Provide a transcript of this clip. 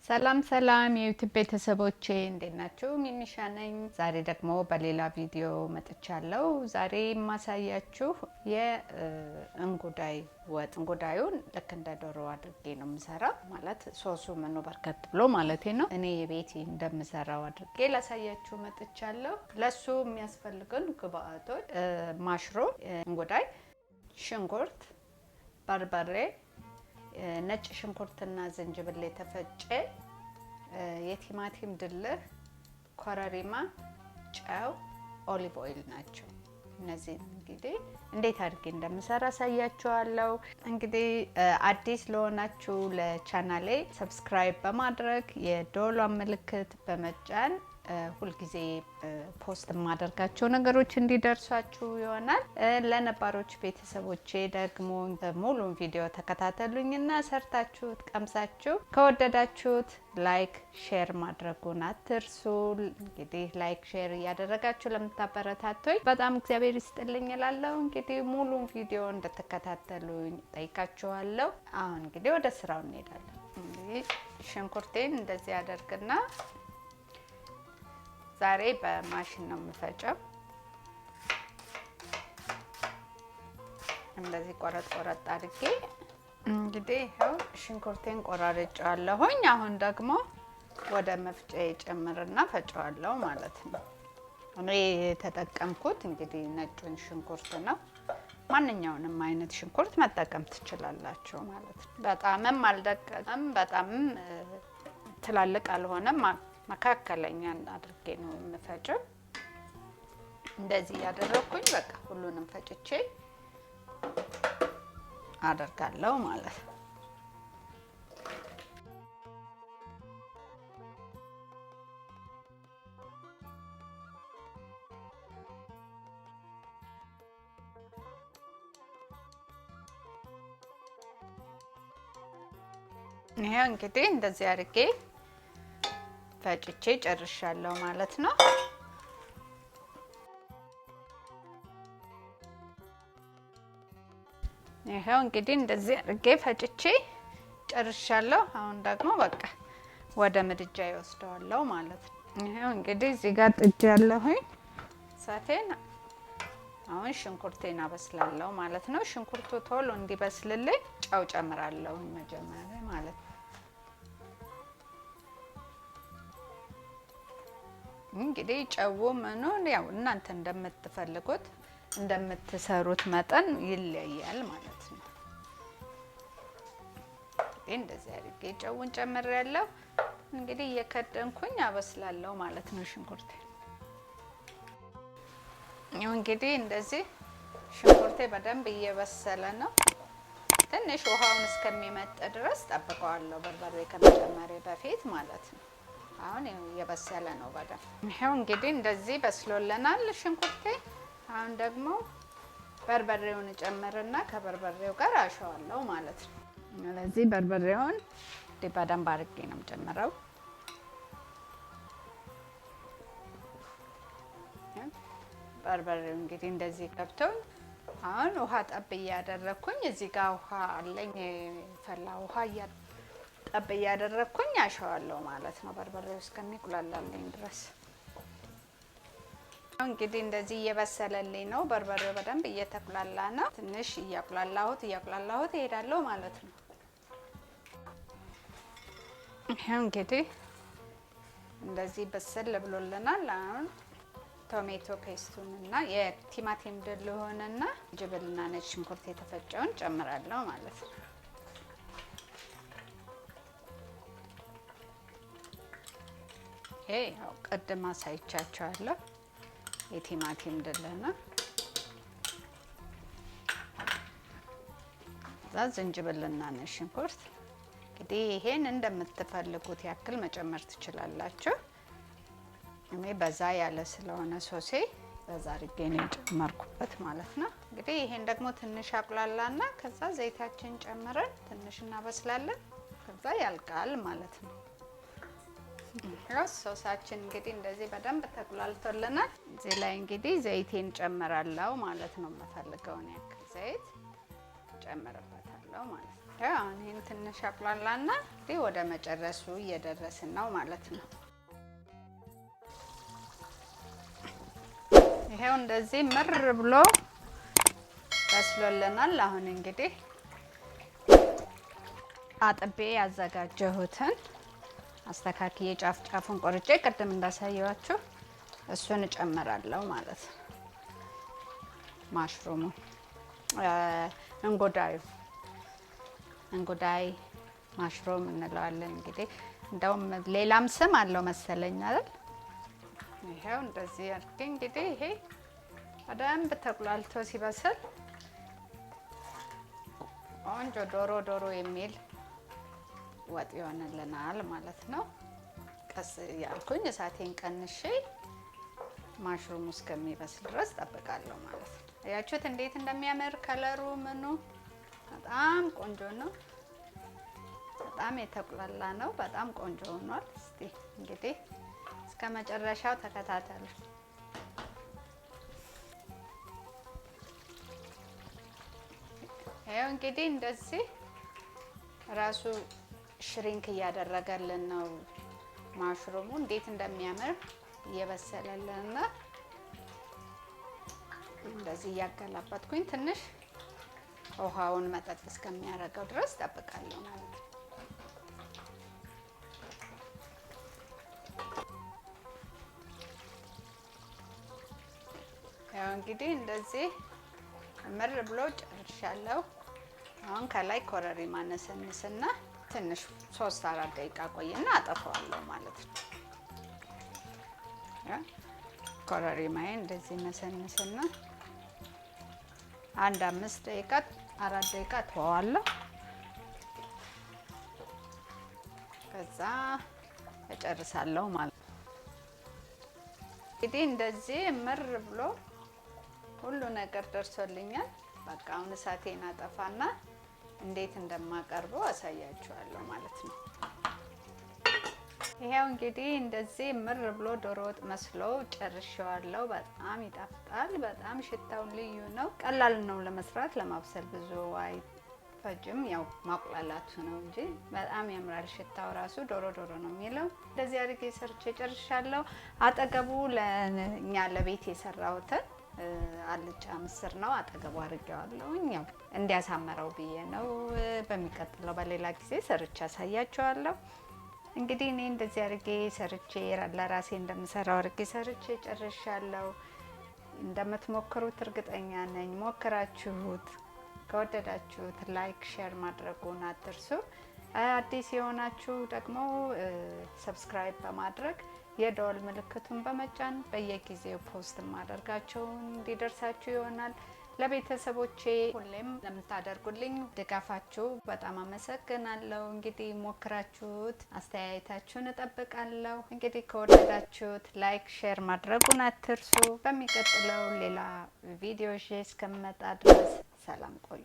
ሰላም ሰላም የዩቲዩብ ቤተሰቦቼ እንዴት ናችሁ? ሚሚሻ ነኝ። ዛሬ ደግሞ በሌላ ቪዲዮ መጥቻለሁ። ዛሬ ማሳያችሁ የእንጉዳይ ወጥ። እንጉዳዩን ልክ እንደ ዶሮ አድርጌ ነው የምሰራው፣ ማለት ሶሱ ምኑ በርከት ብሎ ማለት ነው። እኔ የቤቴ እንደምሰራው አድርጌ ላሳያችሁ መጥቻለሁ። ለሱ የሚያስፈልጉን ግብአቶች ማሽሮ፣ እንጉዳይ፣ ሽንኩርት፣ በርበሬ፣ ነጭ ሽንኩርትና ዝንጅብል የተፈጨ፣ የቲማቲም ድልህ፣ ኮረሪማ፣ ጨው፣ ኦሊቭ ኦይል ናቸው። እነዚህ እንግዲህ እንዴት አድርጌ እንደምሰራ አሳያችኋለሁ። እንግዲህ አዲስ ለሆናችሁ ለቻናሌ ሰብስክራይብ በማድረግ የደወሏን ምልክት በመጫን ሁልጊዜ ፖስት ማደርጋቸው ነገሮች እንዲደርሷችሁ ይሆናል። ለነባሮች ቤተሰቦቼ ደግሞ ሙሉን ቪዲዮ ተከታተሉኝና ሰርታችሁት ቀምሳችሁ ከወደዳችሁት ላይክ ሼር ማድረጉን አትርሱ። እንግዲህ ላይክ ሼር እያደረጋችሁ ለምታበረታቱኝ በጣም እግዚአብሔር ይስጥልኝ እላለሁ። እንግዲህ ሙሉን ቪዲዮ እንድትከታተሉኝ ጠይቃችኋለሁ። አሁን እንግዲህ ወደ ስራው እንሄዳለን። እንግዲህ ሽንኩርቴን እንደዚህ አደርግና ዛሬ በማሽን ነው የምፈጨው። እንደዚህ ቆረጥ ቆረጥ አድርጌ እንግዲህ ይሄው ሽንኩርቴን ቆራርጬዋለሁኝ። አሁን ደግሞ ወደ መፍጫ ጨምርና ፈጨዋለሁ ማለት ነው። እኔ የተጠቀምኩት እንግዲህ ነጩን ሽንኩርት ነው። ማንኛውንም አይነት ሽንኩርት መጠቀም ትችላላችሁ ማለት ነው። በጣምም አልደቀቀም፣ በጣምም ትላልቅ አልሆነም፣ መካከለኛ አድርጌ ነው የምፈጨው። እንደዚህ ያደረኩኝ በቃ ሁሉንም ፈጭቼ አደርጋለሁ ማለት ነው። ይሄ እንግዲህ እንደዚህ አድርጌ ፈጭቼ ጨርሻለሁ ማለት ነው። ይሄው እንግዲህ እንደዚህ አድርጌ ፈጭቼ ጨርሻለሁ። አሁን ደግሞ በቃ ወደ ምድጃ ይወስደዋለሁ ማለት ነው። ይሄው እንግዲህ እዚህ ጋር ጥጃለሁኝ እሳቴን። አሁን ሽንኩርቴን አበስላለሁ ማለት ነው። ሽንኩርቱ ቶሎ እንዲበስልልኝ ጨው ጨምራለሁ መጀመሪያ ማለት ነው። እንግዲህ ጨው ምኑን ያው እናንተ እንደምትፈልጉት እንደምትሰሩት መጠን ይለያያል ማለት ነው። እንደዚህ አድርጌ ጨውን ጨምሬያለሁ። እንግዲህ እየከደንኩኝ አበስላለሁ ማለት ነው ሽንኩርቴ። ይኸው እንግዲህ እንደዚህ ሽንኩርቴ በደንብ እየበሰለ ነው። ትንሽ ውሃውን እስከሚመጥ ድረስ ጠብቀዋለሁ፣ በርበሬ ከመጨመሬ በፊት ማለት ነው። አሁን እየበሰለ ነው በደንብ። ይሄው እንግዲህ እንደዚህ በስሎልናል ሽንኩርቴ። አሁን ደግሞ በርበሬውን ጨምርና ከበርበሬው ጋር አሸዋለሁ ማለት ነው። ስለዚህ በርበሬውን በደንብ አድርጌ ነው የምጨምረው። በርበሬው እንግዲህ እንደዚህ ገብቶኝ አሁን ውሃ ጠብ እያደረኩኝ እዚህ ጋር ውሃ አለኝ፣ ፈላ ውሃ ጠብ እያደረኩኝ አሸዋለሁ ማለት ነው፣ በርበሬው እስከሚቁላላልኝ ድረስ። እንግዲህ እንደዚህ እየበሰለልኝ ነው፣ በርበሬው በደንብ እየተቁላላ ነው። ትንሽ እያቁላላሁት እሄዳለሁ ማለት ነው። ይሄው እንግዲህ እንደዚህ በሰል ብሎልናል። አሁን ቶሜቶ ፔስቱን እና የቲማቲም ድልህና ዝንጅብልና ነጭ ሽንኩርት የተፈጨውን ጨምራለሁ ማለት ነው። ይሄ ያው ቅድም አሳይቻችኋለሁ የቲማቲም ድልህና ዝንጅብልና ነጭ ሽንኩርት። እንግዲህ ይሄን እንደምትፈልጉት ያክል መጨመር ትችላላችሁ። እኔ በዛ ያለ ስለሆነ ሶሴ በዛ አድርጌ ነው የጨመርኩበት ማለት ነው። እንግዲህ ይሄን ደግሞ ትንሽ አቁላላና ከዛ ዘይታችን ጨምረን ትንሽ እናበስላለን፣ ከዛ ያልቃል ማለት ነው። ሶሳችን እንግዲህ እንደዚህ በደንብ ተቁላልቶልናል። እዚህ ላይ እንግዲህ ዘይቴን ጨምራለሁ ማለት ነው። የምፈልገውን ያክል ዘይት ጨምርበታለሁ ማለት ነው። አሁን ይሄን ትንሽ አቁላላና ወደ መጨረሱ እየደረስን ነው ማለት ነው። ይሄው እንደዚህ ምር ብሎ በስሎልናል። አሁን እንግዲህ አጥቤ ያዘጋጀሁትን አስተካክዬ ጫፍ ጫፉን ቆርጬ ቅድም እንዳሳየዋችሁ እሱን እጨምራለሁ ማለት ነው። ማሽሩሙ እንጉዳይ ማሽሩም እንለዋለን እንግዲህ። እንደውም ሌላም ስም አለው መሰለኝ አይደል? ይሄው እንደዚህ አድርጌ እንግዲህ ይሄ በደንብ ተቁላልቶ ሲበስል ቆንጆ ዶሮ የሚል ወጥ ይሆንልናል ማለት ነው። ቀስ ያልኩኝ እሳቴን ቀንሼ ማሽሩሙ እስከሚበስል ድረስ ጠብቃለሁ ማለት ነው። አያችሁት እንዴት እንደሚያምር ከለሩ ምኑ በጣም ቆንጆ ነው። በጣም የተቁላላ ነው። በጣም ቆንጆ ሆኗል። እስቲ እንግዲህ እስከ መጨረሻው ተከታተሉ። ይሄው እንግዲህ እንደዚህ ራሱ ሽሪንክ እያደረገልን ነው ማሽሩሙ። እንዴት እንደሚያምር እየበሰለልን ነው። እንደዚህ እያገላበጥኩኝ ትንሽ ውሃውን መጠጥ እስከሚያደርገው ድረስ ጠብቃለሁ ማለት ነው። ያው እንግዲህ እንደዚህ ምር ብሎ ጨርሻለሁ። አሁን ከላይ ኮረሪማ ነሰንስና ትንሽ 3-4 ደቂቃ ቆይና አጠፋዋለሁ ማለት ነው። ኮረሪማዬ እንደዚህ ነሰንስና 5 ደቂቃ 4 ደቂቃ ተዋዋለሁ። ከዛ እጨርሳለሁ ማለት ነው። እንግዲህ እንደዚህ ምር ብሎ ሁሉ ነገር ደርሶልኛል። በቃ አሁን እሳቴን አጠፋና እንዴት እንደማቀርበው አሳያችኋለሁ ማለት ነው። ይሄው እንግዲህ እንደዚህ ምር ብሎ ዶሮ ወጥ መስሎ ጨርሼዋለሁ። በጣም ይጣፍጣል። በጣም ሽታው ልዩ ነው። ቀላል ነው ለመስራት፣ ለማብሰል ብዙ አይፈጅም። ያው ማቁላላቱ ነው እንጂ በጣም ያምራል። ሽታው ራሱ ዶሮ ነው የሚለው። እንደዚህ አድርጌ ሰርቼ ጨርሻለሁ። አጠገቡ ለኛ ለቤት የሰራሁትን አልጫ ምስር ነው አጠገቡ አድርጌዋለሁ። ያው እንዲያሳመረው ብዬ ነው። በሚቀጥለው በሌላ ጊዜ ሰርቼ አሳያችኋለሁ። እንግዲህ እኔ እንደዚህ አድርጌ ሰርቼ ለራሴ እንደምሰራው አድርጌ ሰርቼ ጨርሻለሁ። እንደምትሞክሩት እርግጠኛ ነኝ። ሞክራችሁት ከወደዳችሁት ላይክ፣ ሼር ማድረጉን አትርሱ። አዲስ የሆናችሁ ደግሞ ሰብስክራይብ በማድረግ የደወል ምልክቱን በመጫን በየጊዜው ፖስት ማድረጋቸው እንዲደርሳችሁ ይሆናል። ለቤተሰቦቼ ሁሌም ለምታደርጉልኝ ድጋፋችሁ በጣም አመሰግናለሁ። እንግዲህ ሞክራችሁት አስተያየታችሁን እጠብቃለሁ። እንግዲህ ከወደዳችሁት ላይክ፣ ሼር ማድረጉን አትርሱ። በሚቀጥለው ሌላ ቪዲዮ እስከምመጣ ድረስ ሰላም ቆዩ።